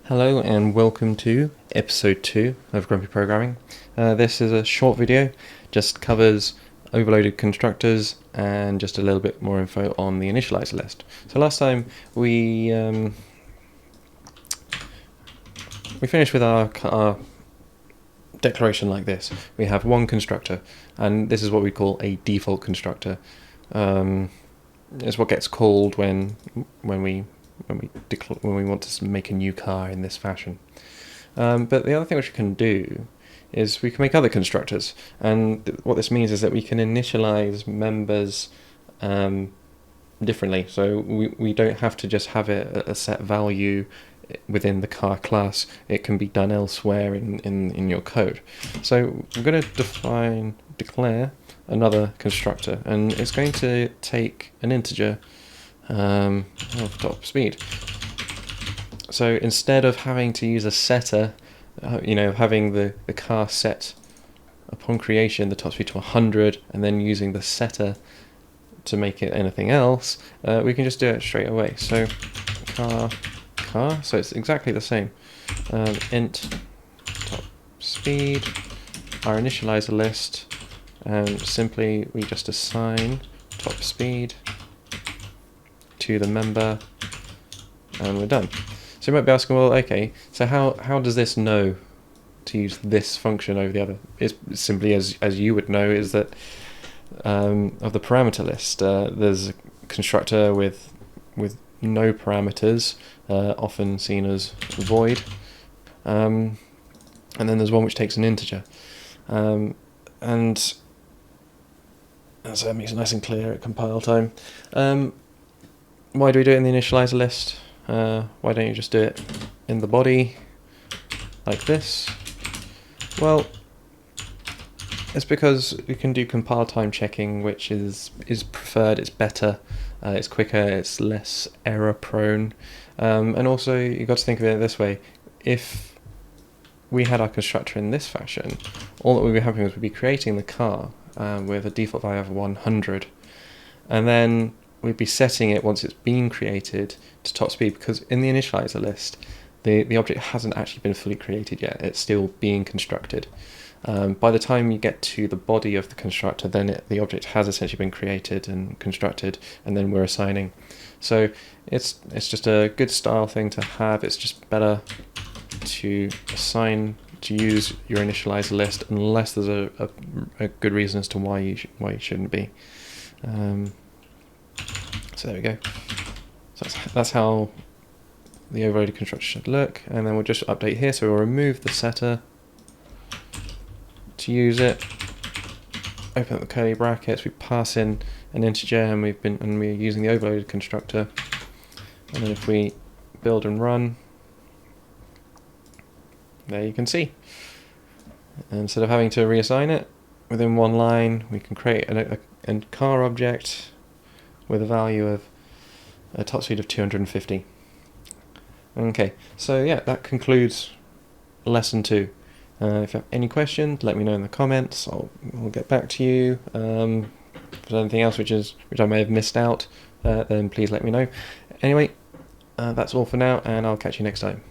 Hello and welcome to episode 2 of Grumpy Programming. This is a short video, just covers overloaded constructors and just a little bit more info on the initializer list. So last time we finished with our declaration like this. We have one constructor, and this is what we call a default constructor. It's what gets called when we want to make a new car in this fashion. But the other thing which we can do is we can make other constructors, and what this means is that we can initialize members differently. So we don't have to just have a set value within the car class. It can be done elsewhere in your code. So we're going to declare another constructor, and it's going to take an integer of top speed. So instead of having to use a setter, having the car set upon creation the top speed to 100 and then using the setter to make it anything else, we can just do it straight away. So car, so it's exactly the same. Int top speed, our initializer list, and simply we just assign top speed to the member, and we're done. So you might be asking, well, okay, so how does this know to use this function over the other? It's simply as you would know, is that of the parameter list, there's a constructor with no parameters, often seen as void, and then there's one which takes an integer, and so that makes it nice and clear at compile time. Why do we do it in the initializer list? Why don't you just do it in the body like this? Well, it's because we can do compile time checking, which is preferred. It's better, it's quicker, it's less error prone, and also you've got to think of it this way. If we had our constructor in this fashion, all that we'd be having was we'd be creating the car with a default value of 100, and then we'd be setting it once it's been created to top speed, because in the initializer list the object hasn't actually been fully created yet. It's still being constructed. By the time you get to the body of the constructor, then the object has essentially been created and constructed, and then we're assigning. So it's just a good style thing to have. It's just better to use your initializer list unless there's a good reason as to why you shouldn't be. So there we go. So that's how the overloaded constructor should look, and then we'll just update here. So we'll remove the setter to use it. Open up the curly brackets. We pass in an integer, and we're using the overloaded constructor. And then if we build and run, there you can see. And instead of having to reassign it within one line, we can create a car object with a value of a top speed of 250. Okay, so yeah, that concludes lesson 2. If you have any questions, let me know in the comments. I'll get back to you. If there's anything else which I may have missed out, then please let me know. Anyway, that's all for now, and I'll catch you next time.